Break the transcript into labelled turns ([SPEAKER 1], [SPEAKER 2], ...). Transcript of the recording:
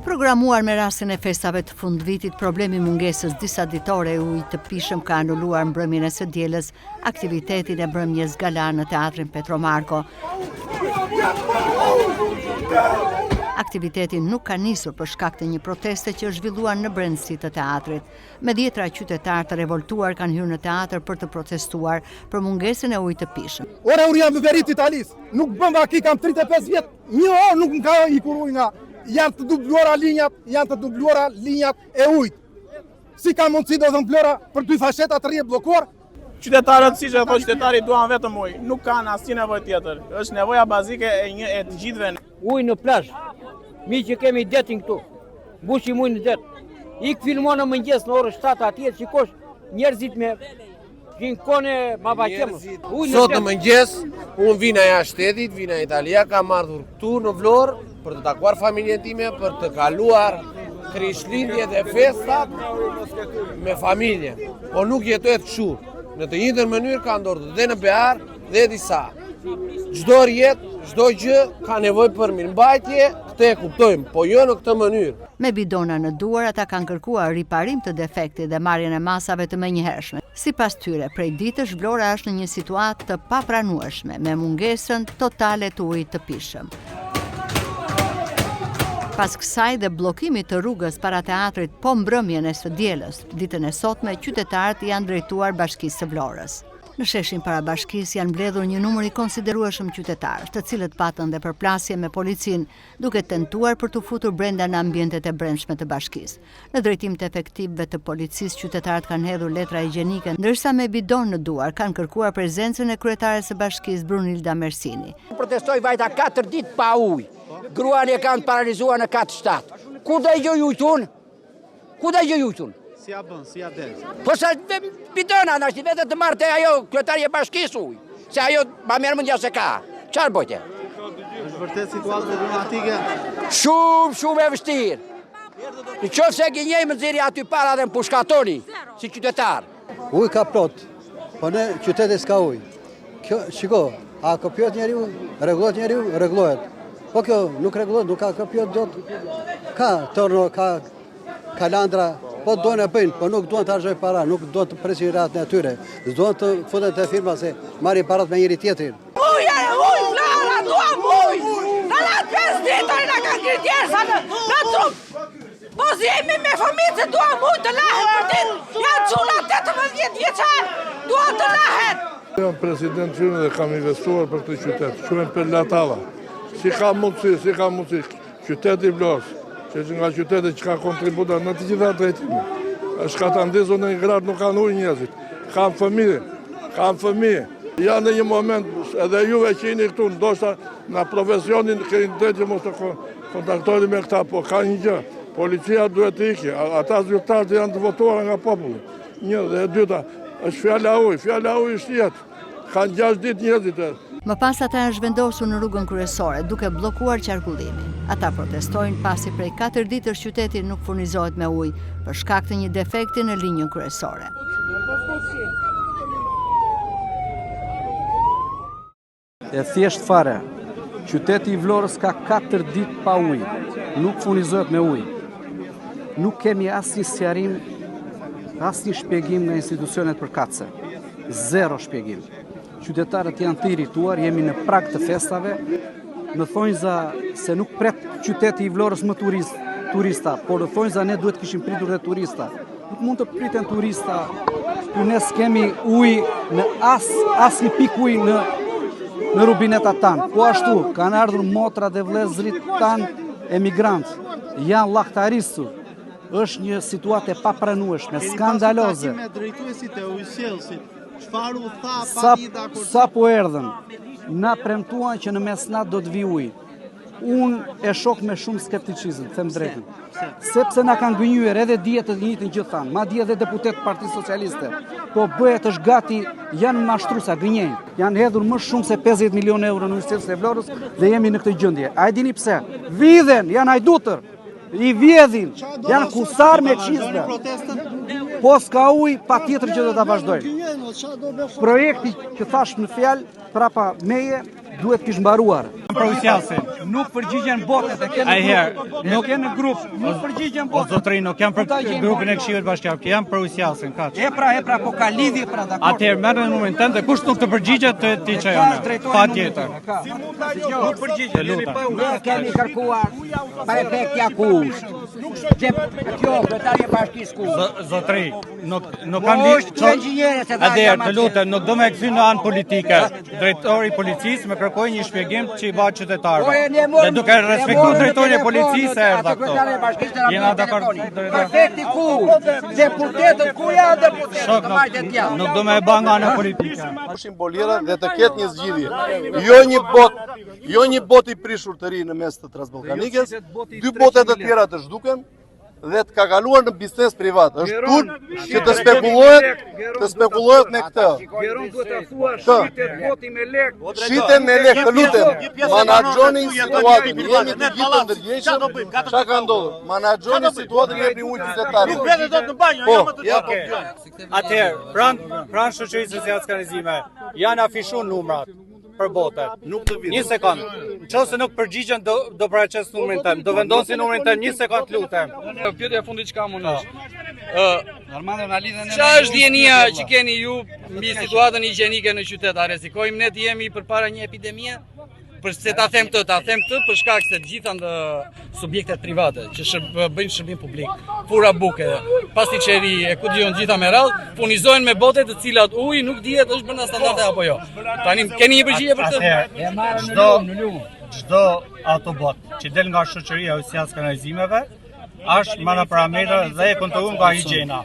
[SPEAKER 1] Programuar me rastin e festave të fundvitit, problemi mungesës disa ditore e ujit të pishëm ka anuluar mbrëmjen e së dielës aktivitetin e mbrëmjes gala në teatrin Petromarko. Aktiviteti nuk ka nisur për shkak të një proteste që është zhvilluar në brendësi të teatrit. Me dhjetra qytetarë të revoltuar kanë hyrë në teatr për të protestuar për mungesën e ujit të pishëm.
[SPEAKER 2] Ora unë jam veri të Italis, nuk bëm vaki, kam 35 vjet. Një orë nuk më ka ikur ujë nga. Janë të dubluara linjat e ujit. Si ka mundësi do të mblora për dy fasheta të rrje bllokuar?
[SPEAKER 3] Qytetarët, si që thonë qytetari, duan vetëm ujë, nuk kanë asnjë nevojë tjetër. Është nevoja bazike e të gjithëve.
[SPEAKER 4] Ujë në plazh. Mi që kemi detin këtu. Mbushim ujë në det. Ik filmon në mëngjes në orën 7 atje, shikosh njerëzit me kone babakem.
[SPEAKER 5] Sot në mëngjes, unë vina jashtë shtetit, vina Italia, kam ardhur këtu në Vlorë për të takuar familjen time, për të kaluar Krishtlindjet e festat me familjen. Po nuk jetohet kështu. Në të njëjtën mënyrë ka ndodhur dhe në Bear dhe disa. Çdo rjet, çdo gjë ka nevojë për mirëmbajtje, këtë e kuptojmë, po jo në këtë mënyrë.
[SPEAKER 1] Me bidona në duar, ata kanë kërkuar riparim të defektit dhe marrjen e masave të menjëhershme. Sipas tyre, prej ditësh Vlora është në një situatë të papranueshme, me mungesën totale të ujit të pishëm. Pas kësaj dhe bllokimit të rrugës para teatrit po mbrëmjen e së dielës, ditën e sotme qytetarët janë drejtuar Bashkisë së Vlorës. Në sheshin para bashkisë janë mbledhur një numër i konsiderueshëm qytetarë, të cilët patën dhe përplasje me policinë, duke tentuar për të futur brenda në ambientet e brendshme të bashkisë. Në drejtim të efektivëve të policisë, qytetarët kanë hedhur letra higjienike, ndërsa me bidon në duar kanë kërkuar prezencën e kryetares së bashkisë Brunilda Mersini.
[SPEAKER 4] Protestoj vajta 4 ditë pa ujë. Gruan e kanë paralizuar në 4-7. Ku do i gjoj ujtun? Ku do i gjoj ujtun?
[SPEAKER 6] Si a bën, si a del.
[SPEAKER 4] Po sa bidona në ashtë vetë të marrë të ajo kryetarje bashkisë ujë. Se ajo ma merë mundja se ka. Qarë bojte?
[SPEAKER 6] Është vërtet situatë problematike?
[SPEAKER 4] Shumë e vështirë. Në qofë se gjenjej më nëziri aty para dhe më pushkatoni, si qytetar.
[SPEAKER 7] Ujë ka plot, po në qytetit s'ka ujë. Shiko, a kopjot njeriu, rregullohet. Po kjo nuk rregullohet, nuk ka kopjot dot. Ka torno, ka kalandra, po duan e bëjnë, po nuk duan të argjoj para, nuk duan të presin ratën e atyre. Duan të futen të firma se marrin parat me njëri tjetrin.
[SPEAKER 8] Ujë, Vlora, duam ujë! Në latë 5 ditër në kanë kërë djersa në trup. Po si jemi me fëmijë se duam ujë të lahet për ditë. Janë çuna 18 vjeçar, duan të lahet.
[SPEAKER 9] Jam president qynë dhe kam investuar për të qytet, quhen për Latava. Si ka mundësi, qyteti Vlorës, që nga qytetet që ka kontribuar në të gjitha drejtime. Është ka të ndizur në një gradë nuk kanë ujë njerëzit. Kam fëmijë. Ja në një moment, edhe juve që jeni këtu, ndoshta në profesionin keni drejtë që mos të kontaktojni me këta, po ka një gjë. Policia duhet të ikë, ata zyrtarët janë të votuar nga populli. Një dhe e dyta, është fjala ujë është jetë. Kanë 6 ditë njerëzit.
[SPEAKER 1] Më pas ata janë zhvendosur në rrugën kryesore, duke bllokuar qarkullimin. Ata protestojnë pasi prej 4 ditësh qyteti nuk furnizohet me ujë për shkak të një defekti në linjën kryesore.
[SPEAKER 10] E thjesht fare, qyteti i Vlorës ka 4 ditë pa ujë, nuk furnizohet me ujë. Nuk kemi asnjë sqarim, asnjë shpjegim nga institucionet përkatëse. Zero shpjegim. Qytetarët janë të irrituar, jemi në prag të festave. Në thonjza se nuk pret qyteti i Vlorës më turista, por në thonjza ne duhet kishim pritur dhe turista. Nuk mund të priten turista, ku ne s'kemi ujë në asnjë pikë ujë në rubinetat tanë. Po ashtu, kanë ardhur motra dhe vëllezërit tanë emigrantë, janë llaktarisur. Është një situatë e papranueshme, skandaloze.
[SPEAKER 6] Me drejtuesit e ujësjellësit, çfarë u tha pati dakord?
[SPEAKER 10] Sa po erdhën, na premtuan që në mesnat do të vi ujë. Unë e shoh me shumë skepticizëm, them drejtën. Sepse na kanë gënjyer edhe dijet të njëjtën gjë thanë, madje edhe deputet Partisë Socialiste. Po bëhet është gati, janë mashtruesa, gënjejnë. Janë hedhur më shumë se 50 milionë euro në ujësjellësin e Vlorës dhe jemi në këtë gjendje. A e dini pse? Vidhen, janë hajdutër. I vjedhin, janë kusar me qizme. Po s'ka ujë, pa tjetër që do të vazhdojnë. Projekti që thash në fjalë, prapa meje, duhet kish mbaruar.
[SPEAKER 4] Provincialsin, nuk përgjigjen botet e kene nuk kene grup, nuk përgjigjen botet. O zotëri, nuk jam për grupin e Këshillit Bashkiak, jam provincialsin, kaq. E pra, po ka lidhje pra dakord. Atëherë merrni numrin tënd dhe kush nuk të përgjigjet ti çajone. Pa tjetër. Nuk përgjigjen, jemi pa u. Ne kemi kërkuar prefektja kusht. Kjo kryetari i bashkisë kusht. Zotëri, nuk kam lidhje. Atëherë, të lutem, nuk do më kthy në anë politike. Drejtori i policisë më kërkoi një shpjegim që i ba qytetarëve. Dhe duke respektuar drejtorin e policisë erdha këto. Jena dakord. Prefekti ku? Deputetët ku janë deputetët? Nuk do më e bë nga ana politike.
[SPEAKER 11] Bolira dhe të ketë një zgjidhje. Jo një bot i prishur të ri në mes të Transballkanikës, dy botet të tjera të zhduken dhe të ka kaluar në biznes privat. Është turp që të spekulohet me këtë. Shiten me lek, të lutem. Menaxhoni situatën. Jemi të gjithë të ndërgjegjshëm. Çka ka ndodhur? Menaxhoni situatën e ujit qytetarëve. Ju vjen dot në banjë, jo më të tjerë.
[SPEAKER 4] Atëherë, pranë shoqërisë së sjanskalizime, janë afishuar numrat për botet.
[SPEAKER 11] Nuk të vitë.
[SPEAKER 4] Një sekond. Nëse nuk përgjigjen do paraqes numrin tëm. Do vendosi numrin tëm, një sekond lutem.
[SPEAKER 12] Pyetja e fundit çka mund është? Çfarë është dienia që keni ju mbi situatën higjienike në qytet? A rrezikojmë ne të jemi përpara një epidemie? Përse ta them këtë për shkak se të gjitha subjektet private që bëjnë shërbim publik, fura buke, pastiqeri, e ku diun gjitha me radhë, furnizojnë me bote të cilat uji nuk dihet është brenda standarde apo jo. Tani keni një përgjigje për këtë?
[SPEAKER 4] Çdo autobot që del nga shoqëria e sjanskalizimeve është marrë parametra dhe e kontrolluar nga higjiena.